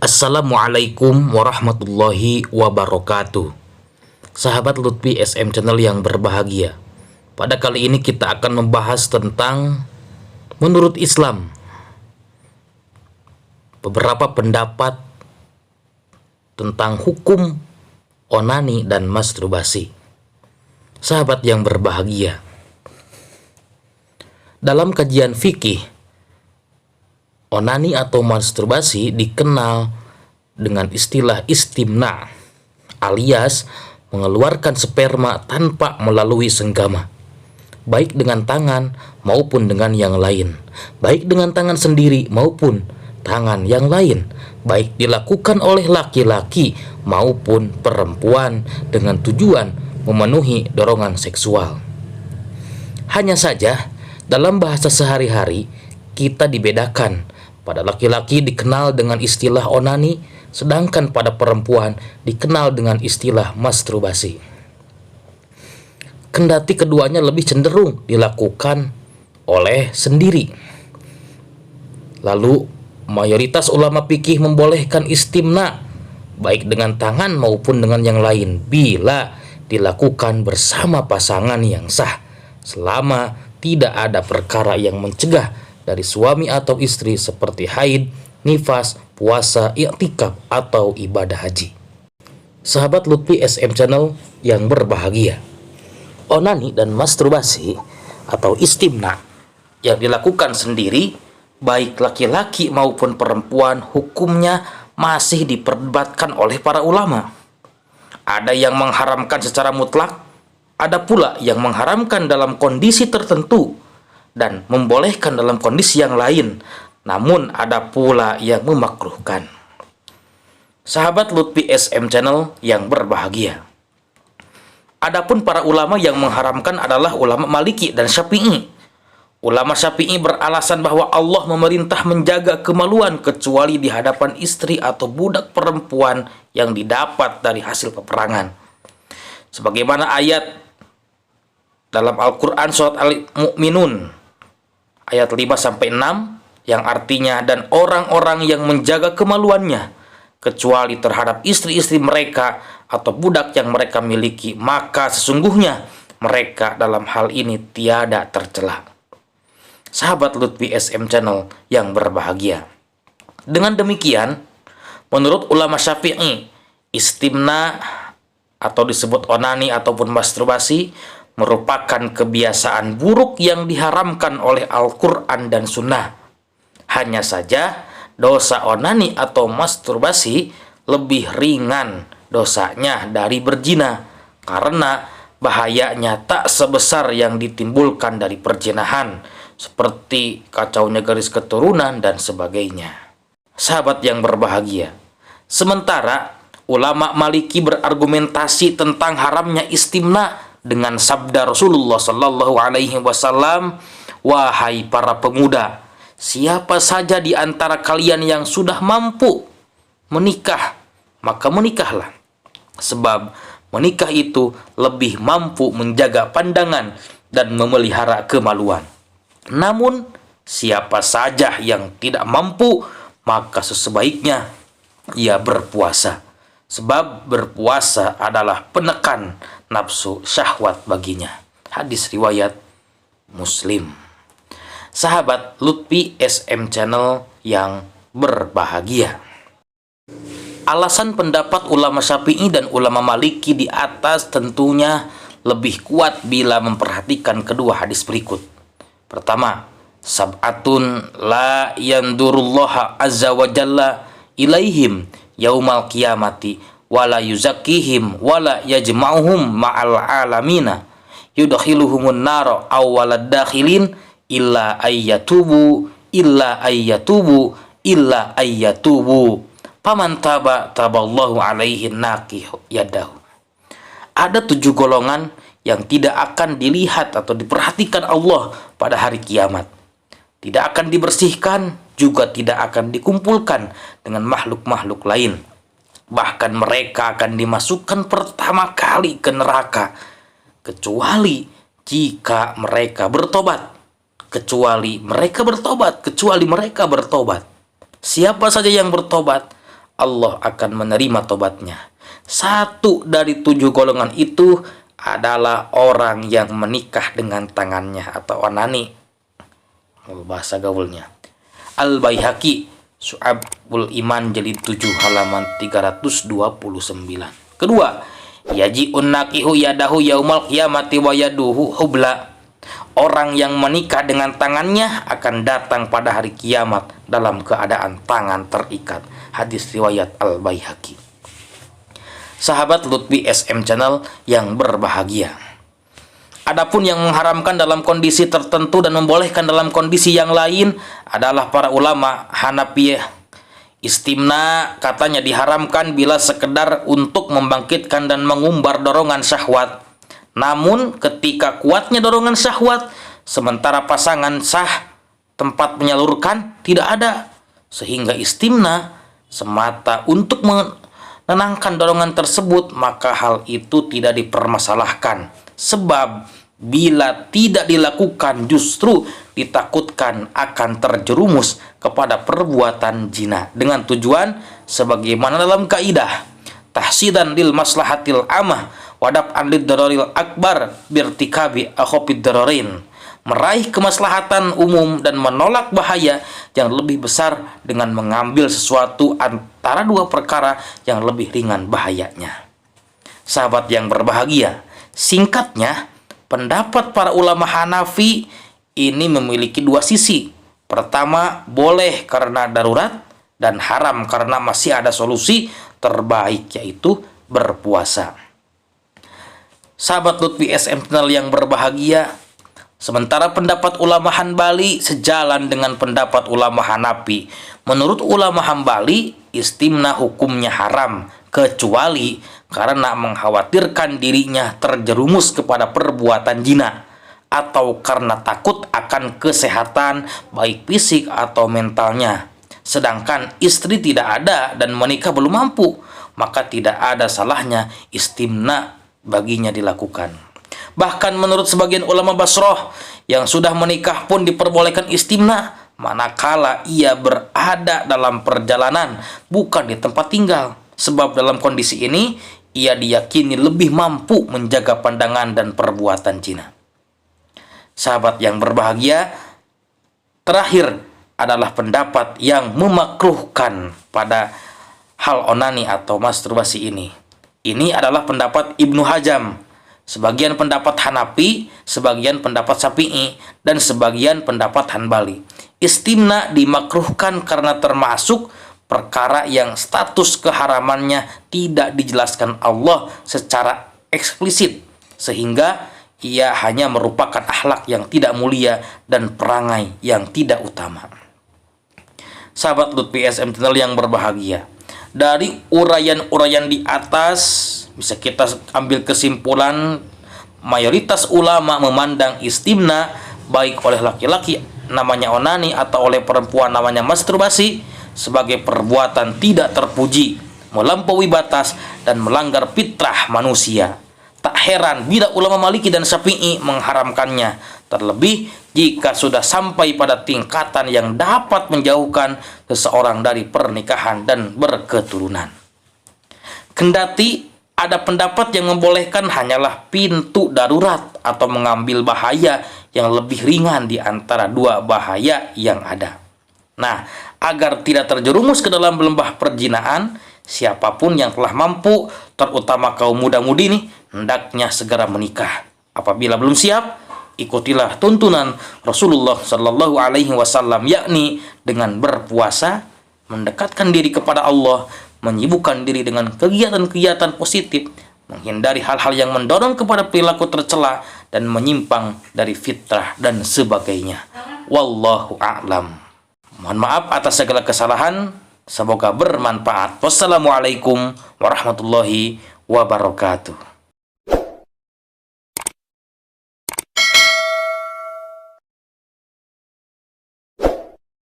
Assalamualaikum warahmatullahi wabarakatuh. Sahabat Lutfi SM Channel yang berbahagia, pada kali ini kita akan membahas tentang menurut Islam beberapa pendapat tentang hukum onani dan masturbasi. Sahabat yang berbahagia, dalam kajian fikih, onani atau masturbasi dikenal dengan istilah istimna, alias mengeluarkan sperma tanpa melalui senggama, baik dengan tangan maupun dengan yang lain, baik dengan tangan sendiri maupun tangan yang lain, baik dilakukan oleh laki-laki maupun perempuan dengan tujuan memenuhi dorongan seksual. Hanya saja dalam bahasa sehari-hari kita dibedakan. Pada laki-laki dikenal dengan istilah onani, sedangkan pada perempuan dikenal dengan istilah masturbasi. Kendati keduanya lebih cenderung dilakukan oleh sendiri. Lalu mayoritas ulama fikih membolehkan istimna baik dengan tangan maupun dengan yang lain bila dilakukan bersama pasangan yang sah, selama tidak ada perkara yang mencegah dari suami atau istri seperti haid, nifas, puasa, i'tikaf, atau ibadah haji. Sahabat Lutfi SM Channel yang berbahagia, onani dan masturbasi atau istimna yang dilakukan sendiri, baik laki-laki maupun perempuan, hukumnya masih diperdebatkan oleh para ulama. Ada yang mengharamkan secara mutlak, ada pula yang mengharamkan dalam kondisi tertentu dan membolehkan dalam kondisi yang lain, namun ada pula yang memakruhkan. Sahabat Lutfi SM Channel yang berbahagia, adapun para ulama yang mengharamkan adalah ulama Maliki dan Syafi'i. Ulama Syafi'i beralasan bahwa Allah memerintah menjaga kemaluan kecuali di hadapan istri atau budak perempuan yang didapat dari hasil peperangan, sebagaimana ayat dalam Al-Quran surat Al-Mu'minun ayat 5-6 yang artinya, dan orang-orang yang menjaga kemaluannya kecuali terhadap istri-istri mereka atau budak yang mereka miliki, maka sesungguhnya mereka dalam hal ini tiada tercela. Sahabat Lutfi SM Channel yang berbahagia, dengan demikian menurut ulama Syafi'i, istimna atau disebut onani ataupun masturbasi merupakan kebiasaan buruk yang diharamkan oleh Al-Quran dan Sunnah. Hanya saja dosa onani atau masturbasi lebih ringan dosanya dari berzina, karena bahayanya tak sebesar yang ditimbulkan dari perzinahan, seperti kacaunya garis keturunan dan sebagainya. Sahabat yang berbahagia, sementara ulama Maliki berargumentasi tentang haramnya istimna dengan sabda Rasulullah Sallallahu Alaihi Wasallam, wahai para pemuda, siapa saja di antara kalian yang sudah mampu menikah, maka menikahlah, sebab menikah itu lebih mampu menjaga pandangan dan memelihara kemaluan. Namun siapa saja yang tidak mampu, maka sebaiknya ia berpuasa, sebab berpuasa adalah penekan nafsu syahwat baginya. Hadis riwayat Muslim. Sahabat Lutfi SM Channel yang berbahagia, alasan pendapat ulama Syafi'i dan ulama Maliki di atas tentunya lebih kuat bila memperhatikan kedua hadis berikut. Pertama, sab'atun la yandurullaha azza wa jalla ilaihim yaumal qiyamati wala yuzakkihim wala yajma'uhum ma'al alamina yudkhiluhumun nara awwalad dakhilin illa ayyatubu faman taba taballahu alaihi naqih yadahu. Ada 7 golongan yang tidak akan dilihat atau diperhatikan Allah pada hari kiamat, tidak akan dibersihkan, juga tidak akan dikumpulkan dengan makhluk-makhluk lain. Bahkan mereka akan dimasukkan pertama kali ke neraka, kecuali jika mereka bertobat. Kecuali mereka bertobat. Siapa saja yang bertobat, Allah akan menerima tobatnya. 1 dari 7 golongan itu adalah orang yang menikah dengan tangannya atau onani. Bahasa gaulnya. Al-Baihaqi Syu'abul Iman jilid 7 halaman 329. Kedua, yaji'un nakihu yadahu yaumal qiyamati wa yaduhu hubla. Orang yang menikah dengan tangannya akan datang pada hari kiamat dalam keadaan tangan terikat. Hadis riwayat Al-Baihaqi. Sahabat Lutfi SM Channel yang berbahagia. Adapun yang mengharamkan dalam kondisi tertentu dan membolehkan dalam kondisi yang lain adalah para ulama Hanafiyah. Istimna katanya diharamkan bila sekedar untuk membangkitkan dan mengumbar dorongan syahwat. Namun ketika kuatnya dorongan syahwat, sementara pasangan sah, tempat menyalurkan tidak ada, sehingga istimna semata untuk menenangkan dorongan tersebut, maka hal itu tidak dipermasalahkan. Sebab bila tidak dilakukan justru ditakutkan akan terjerumus kepada perbuatan zina dengan tujuan sebagaimana dalam kaidah tahsidan lil maslahatil amah wadab anlid dararil akbar birtikabi akhofid dararin, meraih kemaslahatan umum dan menolak bahaya yang lebih besar dengan mengambil sesuatu antara dua perkara yang lebih ringan bahayanya. Sahabat yang berbahagia, singkatnya, pendapat para ulama Hanafi ini memiliki dua sisi. Pertama, boleh karena darurat dan haram karena masih ada solusi terbaik, yaitu berpuasa. Sahabat Lutfi SM Channel yang berbahagia, sementara pendapat ulama Hanbali sejalan dengan pendapat ulama Hanafi. Menurut ulama Hanbali, istimna hukumnya haram kecuali karena mengkhawatirkan dirinya terjerumus kepada perbuatan zina atau karena takut akan kesehatan baik fisik atau mentalnya. Sedangkan istri tidak ada dan menikah belum mampu, maka tidak ada salahnya istimna baginya dilakukan. Bahkan menurut sebagian ulama Basroh, yang sudah menikah pun diperbolehkan istimna manakala ia berada dalam perjalanan, bukan di tempat tinggal. Sebab dalam kondisi ini, ia diyakini lebih mampu menjaga pandangan dan perbuatan zina. Sahabat yang berbahagia, terakhir adalah pendapat yang memakruhkan pada hal onani atau masturbasi ini. Ini adalah pendapat Ibnu Hazm, sebagian pendapat Hanafi, sebagian pendapat Syafi'i, dan sebagian pendapat Hanbali. Istimna dimakruhkan karena termasuk perkara yang status keharamannya tidak dijelaskan Allah secara eksplisit, sehingga ia hanya merupakan akhlak yang tidak mulia dan perangai yang tidak utama. Sahabat Lutfi SM Channel yang berbahagia, dari uraian-uraian di atas bisa kita ambil kesimpulan mayoritas ulama memandang istimna baik oleh laki-laki namanya onani atau oleh perempuan namanya masturbasi sebagai perbuatan tidak terpuji, melampaui batas dan melanggar fitrah manusia. Tak heran bila ulama Maliki dan Syafi'i mengharamkannya, terlebih jika sudah sampai pada tingkatan yang dapat menjauhkan seseorang dari pernikahan dan berketurunan. Kendati ada pendapat yang membolehkan hanyalah pintu darurat atau mengambil bahaya yang lebih ringan di antara dua bahaya yang ada. Nah, agar tidak terjerumus ke dalam lembah perzinaan, siapapun yang telah mampu, terutama kaum muda-mudi nih, hendaknya segera menikah. Apabila belum siap, ikutilah tuntunan Rasulullah Shallallahu Alaihi Wasallam, yakni dengan berpuasa, mendekatkan diri kepada Allah, menyibukkan diri dengan kegiatan-kegiatan positif, menghindari hal-hal yang mendorong kepada perilaku tercela dan menyimpang dari fitrah dan sebagainya. Wallahu a'lam. Mohon maaf atas segala kesalahan. Semoga bermanfaat. Wassalamualaikum warahmatullahi wabarakatuh.